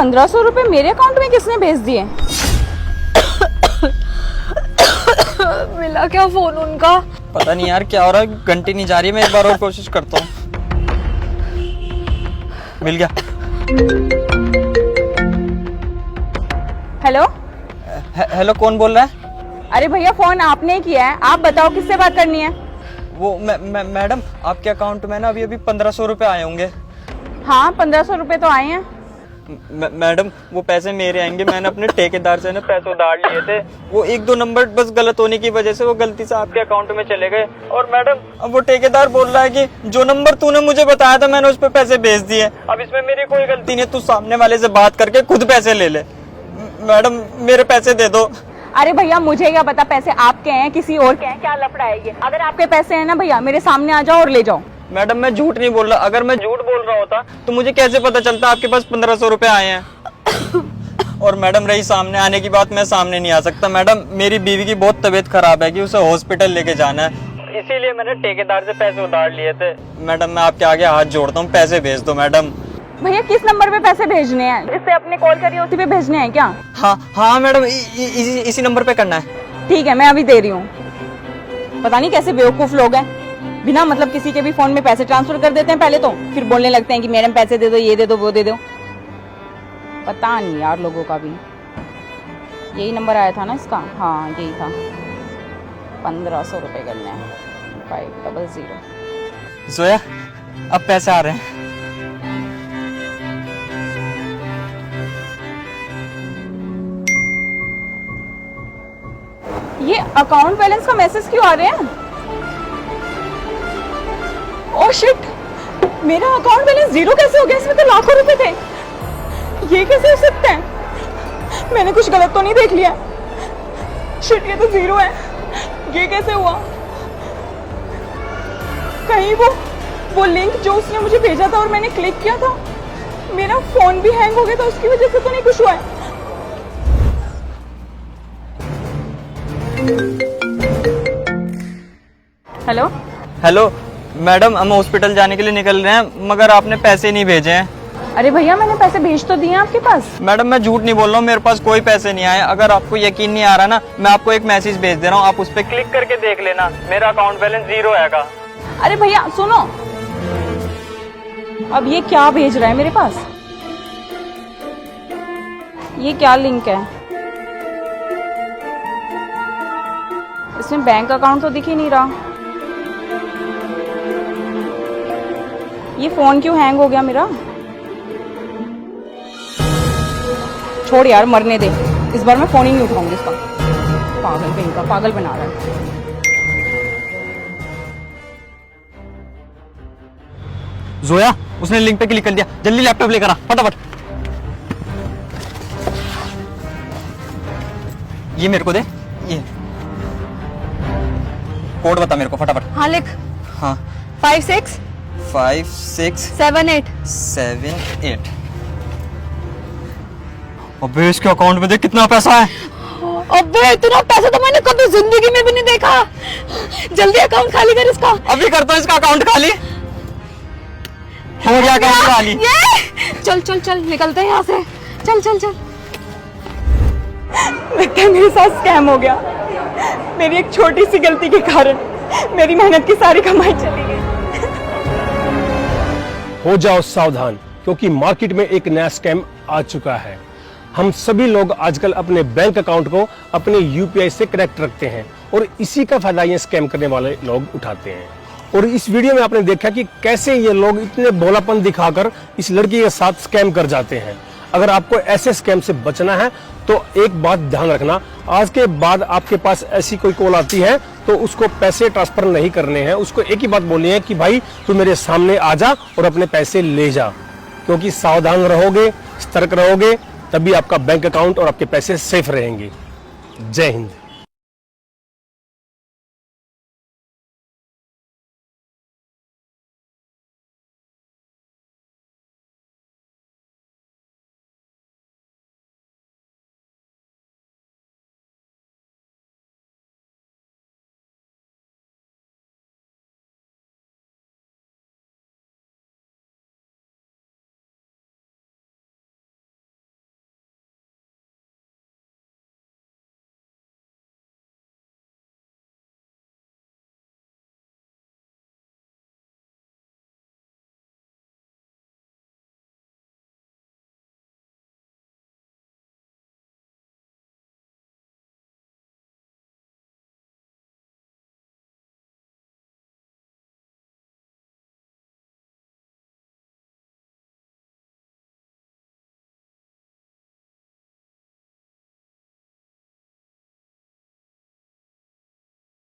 1500 रुपए मेरे अकाउंट में किसने भेज दिए? मिला क्या फोन उनका? पता नहीं यार क्या हो रहा है, घंटी नहीं जा रही है। मैं एक बार और कोशिश करता हूँ। मिल गया। हेलो हेलो, कौन बोल रहा है? अरे भैया फोन आपने ही किया है, आप बताओ किससे बात करनी है? वो मैडम, आपके अकाउंट में ना अभी 1500 रुपए आए होंगे। हाँ 1500 रुपए तो आए हैं। मैडम वो पैसे मेरे आएंगे। मैंने अपने ठेकेदार से ना पैसे उधार लिए थे। वो 1-2 नंबर बस गलत होने की वजह से वो गलती से आपके अकाउंट में चले गए। और मैडम अब वो ठेकेदार बोल रहा है कि जो नंबर तूने मुझे बताया था मैंने उस पर पैसे भेज दिए। अब इसमें मेरी कोई गलती नहीं, तू सामने वाले से बात करके खुद पैसे ले ले। मैडम मेरे पैसे दे दो। अरे भैया मुझे क्या पता पैसे आपके हैं किसी और के हैं, क्या लफड़ा है ये? अगर आपके पैसे हैं ना भैया मेरे सामने आ जाओ और ले जाओ। मैडम मैं झूठ नहीं बोल रहा। अगर मैं झूठ बोल रहा होता तो मुझे कैसे पता चलता आपके पास 1500 रुपए आए हैं? और मैडम रही सामने आने की बात, मैं सामने नहीं आ सकता। मैडम मेरी बीवी की बहुत तबीयत खराब है कि उसे हॉस्पिटल लेके जाना है, इसीलिए मैंने ठेकेदार से पैसे उधार लिए थे। मैडम मैं आपके आगे हाथ जोड़ता हूँ, पैसे भेज दो मैडम। भैया किस नंबर पे पैसे भेजने हैं? जिससे आपने कॉल करी है उसी पे भेजने हैं क्या? हाँ मैडम, इसी नंबर पे करना है। ठीक है मैं अभी दे रही हूँ। पता नहीं कैसे बेवकूफ लोग हैं, बिना मतलब किसी के भी फोन में पैसे ट्रांसफर कर देते हैं पहले तो, फिर बोलने लगते हैं कि मैडम पैसे दे दो, ये दे दो, वो दे दो। पता नहीं यार लोगों का भी। यही नंबर आया था ना इसका? हाँ यही था। 1500 रुपए करने हैं। 500। जोया अब पैसे आ रहे हैं। ये अकाउंट बैलेंस का मैसेज क्यों आ रहे हैं? ओह शिट, मेरा अकाउंट बैलेंस जीरो कैसे हो गया? इसमें तो लाखों रुपए थे। ये कैसे हो सकता है? मैंने कुछ गलत तो नहीं देख लिया? शिट ये तो जीरो है। ये कैसे हुआ? कहीं वो लिंक जो उसने मुझे भेजा था और मैंने क्लिक किया था, मेरा फोन भी हैंग हो गया था, उसकी वजह से तो नहीं कुछ हुआ है? हेलो हेलो मैडम, हम हॉस्पिटल जाने के लिए निकल रहे हैं मगर आपने पैसे नहीं भेजे हैं। अरे भैया मैंने पैसे भेज तो दिए आपके पास। मैडम मैं झूठ नहीं बोल रहा हूँ, मेरे पास कोई पैसे नहीं आए। अगर आपको यकीन नहीं आ रहा ना, मैं आपको एक मैसेज भेज दे रहा हूँ, आप उस पर क्लिक करके देख लेना। मेरा अकाउंट बैलेंस जीरो हैगा। अरे भैया सुनो, अब ये क्या भेज रहा है मेरे पास? ये क्या लिंक है? इसमें बैंक अकाउंट तो दिख ही नहीं रहा। ये फोन क्यों हैंग हो गया मेरा? छोड़ यार, मरने दे। इस बार मैं फोन ही नहीं उठाऊंगी इसका। पागल कहीं का, पागल बना रहा है। जोया उसने लिंक पे क्लिक कर दिया, जल्दी लैपटॉप लेकर आ फटाफट। ये मेरे को दे, ये कोड बता मेरे को फटाफट। हाँ लिख। हाँ 56 5 6 78 7 8। अबे इसके अकाउंट में देख कितना पैसा है। अबे इतना पैसा तो मैंने कभी जिंदगी में भी नहीं देखा। जल्दी अकाउंट खाली कर इसका। अभी करता हूँ इसका अकाउंट खाली। हो गया अकाउंट खाली। ये चल चल चल निकलते हैं यहाँ से। चल चल चल। लगता है मेरे साथ स्कैम हो गया। मेरी एक छोटी सी गलती के कारण मेरी मेहनत की सारी कमाई चली गई। हो जाओ सावधान, क्योंकि मार्केट में एक नया स्कैम आ चुका है। हम सभी लोग आजकल अपने बैंक अकाउंट को अपने यूपीआई से कनेक्ट रखते हैं और इसी का फायदा ये स्कैम करने वाले लोग उठाते हैं। और इस वीडियो में आपने देखा कि कैसे ये लोग इतने भोलापन दिखाकर इस लड़की के साथ स्कैम कर जाते हैं। अगर आपको ऐसे स्कैम से बचना है तो एक बात ध्यान रखना, आज के बाद आपके पास ऐसी कोई कॉल आती है तो उसको पैसे ट्रांसफर नहीं करने हैं। उसको एक ही बात बोलनी है कि भाई तू मेरे सामने आ जा और अपने पैसे ले जा। क्योंकि सावधान रहोगे, सतर्क रहोगे, तभी आपका बैंक अकाउंट और आपके पैसे सेफ रहेंगे। जय हिंद।